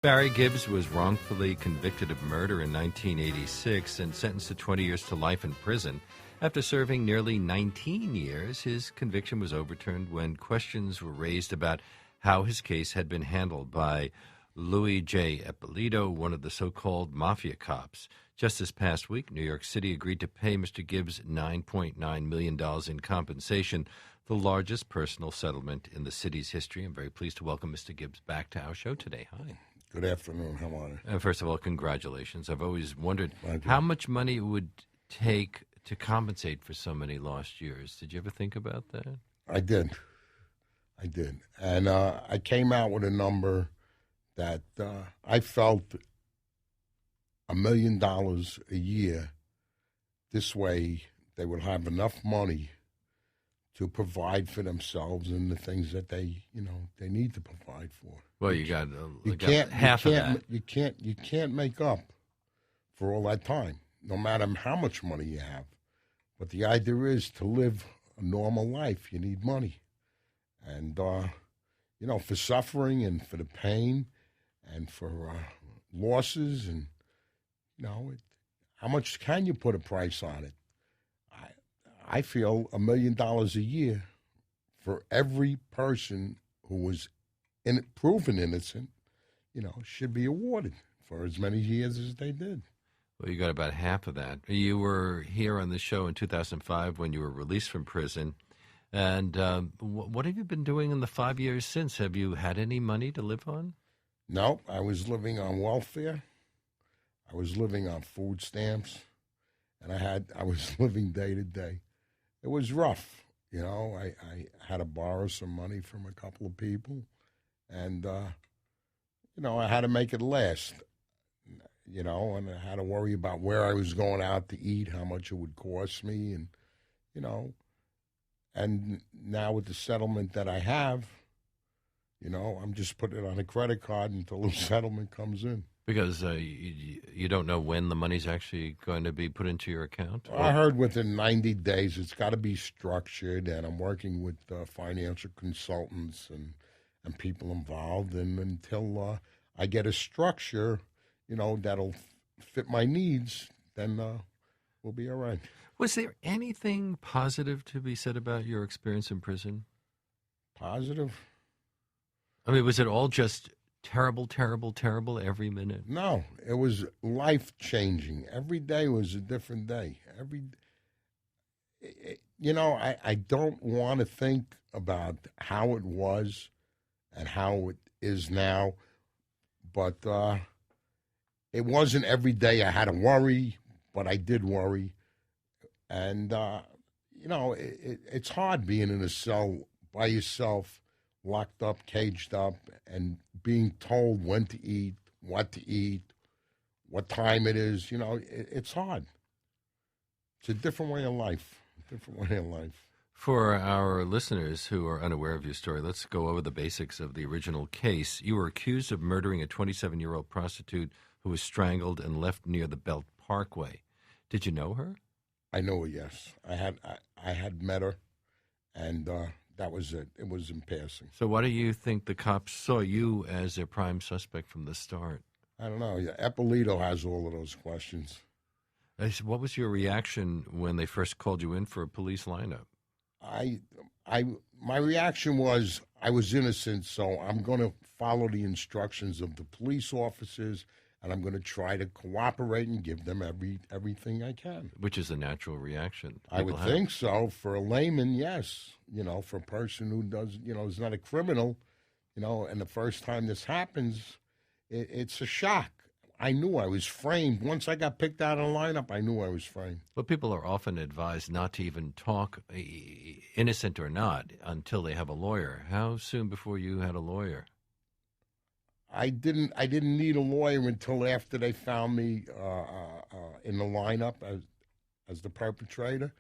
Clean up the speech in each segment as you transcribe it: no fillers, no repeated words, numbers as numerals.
Barry Gibbs was wrongfully convicted of murder in 1986 and sentenced to 20 years to life in prison. After serving nearly 19 years, his conviction was overturned when questions were raised about how his case had been handled by Louis J. Ippolito, one of the so-called mafia cops. Just this past week, New York City agreed to pay Mr. Gibbs $9.9 million in compensation, the largest personal settlement in the city's history. I'm very pleased to welcome Mr. Gibbs back to our show today. Hi. Good afternoon. How are you? And first of all, congratulations. I've always wondered how much money it would take to compensate for so many lost years. Did you ever think about that? I did. And I came out with a number that I felt $1 million a year. This way, they would have enough money to provide for themselves and the things that they need to provide for. Well, you got half of that. You can't make up for all that time, no matter how much money you have. But the idea is to live a normal life, you need money. And, for suffering and for the pain and for losses and, how much can you put a price on it? I feel $1 million a year for every person who was proven innocent, should be awarded for as many years as they did. Well, you got about half of that. You were here on the show in 2005 when you were released from prison. And what have you been doing in the 5 years since? Have you had any money to live on? No, I was living on welfare. I was living on food stamps. And I was living day to day. It was rough. I had to borrow some money from a couple of people. And, I had to make it last, and I had to worry about where I was going out to eat, how much it would cost me, and, and now with the settlement that I have, I'm just putting it on a credit card until the settlement comes in. Because you don't know when the money's actually going to be put into your account? I heard within 90 days. It's got to be structured, and I'm working with financial consultants and people involved. And until I get a structure, that'll fit my needs, then we'll be all right. Was there anything positive to be said about your experience in prison? Positive? I mean, was it all just terrible, terrible, terrible every minute? No, it was life-changing. Every day was a different day. I don't want to think about how it was and how it is now, but it wasn't every day I had to worry, but I did worry. And, it's hard being in a cell by yourself, locked up, caged up, and being told when to eat, what time it is. It's hard. It's a different way of life. For our listeners who are unaware of your story, let's go over the basics of the original case. You were accused of murdering a 27-year-old prostitute who was strangled and left near the Belt Parkway. Did you know her? I know her, yes. I had met her, and that was it. It was in passing. So why do you think the cops saw you as their prime suspect from the start? I don't know. Yeah, Ippolito has all of those questions. What was your reaction when they first called you in for a police lineup? My reaction was I was innocent, so I'm going to follow the instructions of the police officers, and I'm going to try to cooperate and give them everything I can. Which is a natural reaction. I would think so. For a layman, yes. For a person who is not a criminal, and the first time this happens, it's a shock. I knew I was framed. Once I got picked out of the lineup, I knew I was framed. But people are often advised not to even talk, innocent or not, until they have a lawyer. How soon before you had a lawyer? I didn't need a lawyer until after they found me in the lineup as the perpetrator,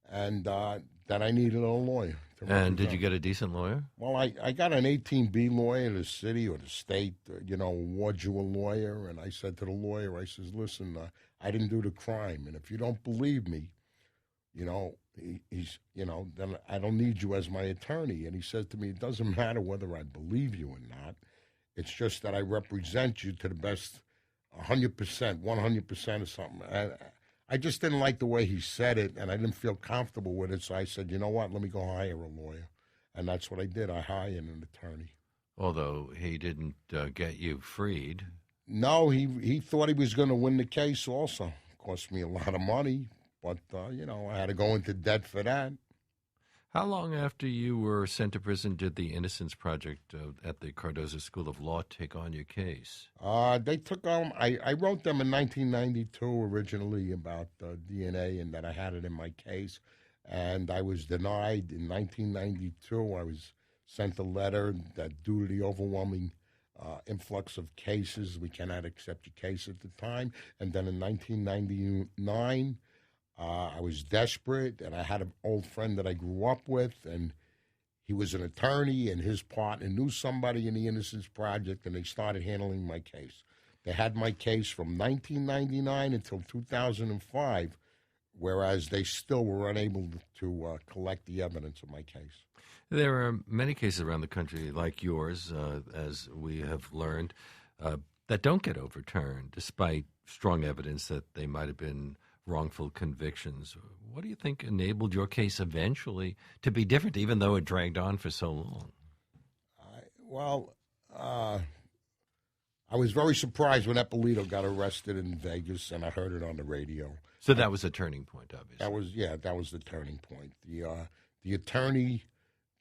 and that I needed a lawyer. And did you get a decent lawyer? Well, I got an 18B lawyer. The city or the state, awards you a lawyer. And I said to the lawyer, I says, listen, I didn't do the crime. And if you don't believe me, then I don't need you as my attorney. And he said to me, it doesn't matter whether I believe you or not. It's just that I represent you to the best 100%, 100% or something. And I just didn't like the way he said it, and I didn't feel comfortable with it. So I said, you know what, let me go hire a lawyer. And that's what I did. I hired an attorney. Although he didn't get you freed. No, he thought he was going to win the case also. It cost me a lot of money, but, I had to go into debt for that. How long after you were sent to prison did the Innocence Project at the Cardozo School of Law take on your case? They took on, I wrote them in 1992 originally about DNA and that I had it in my case. And I was denied in 1992. I was sent a letter that due to the overwhelming influx of cases, we cannot accept your case at the time. And then in 1999, I was desperate, and I had an old friend that I grew up with, and he was an attorney, and his partner knew somebody in the Innocence Project, and they started handling my case. They had my case from 1999 until 2005, whereas they still were unable to collect the evidence of my case. There are many cases around the country like yours, as we have learned, that don't get overturned, despite strong evidence that they might have been wrongful convictions. What do you think enabled your case eventually to be different, even though it dragged on for so long? I was very surprised when Eppolito got arrested in Vegas, and I heard it on the radio. So that was a turning point, obviously. That was the turning point. The attorney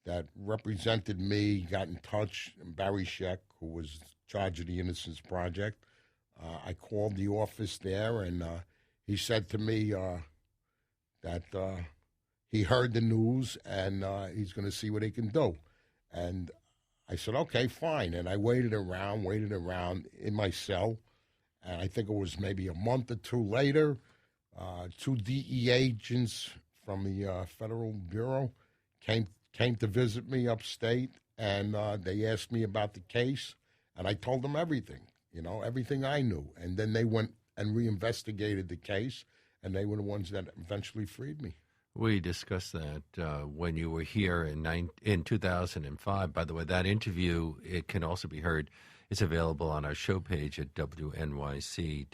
that represented me got in touch, Barry Scheck, who was in charge of the Innocence Project. I called the office there, and he said to me that he heard the news and he's going to see what he can do. And I said, okay, fine. And I waited around in my cell. And I think it was maybe a month or two later, two DEA agents from the Federal Bureau came to visit me upstate, and they asked me about the case. And I told them everything, everything I knew. And then they went and reinvestigated the case, and they were the ones that eventually freed me. We discussed that when you were here in 2005. By the way, that interview, it can also be heard. It's available on our show page at WNYC.org.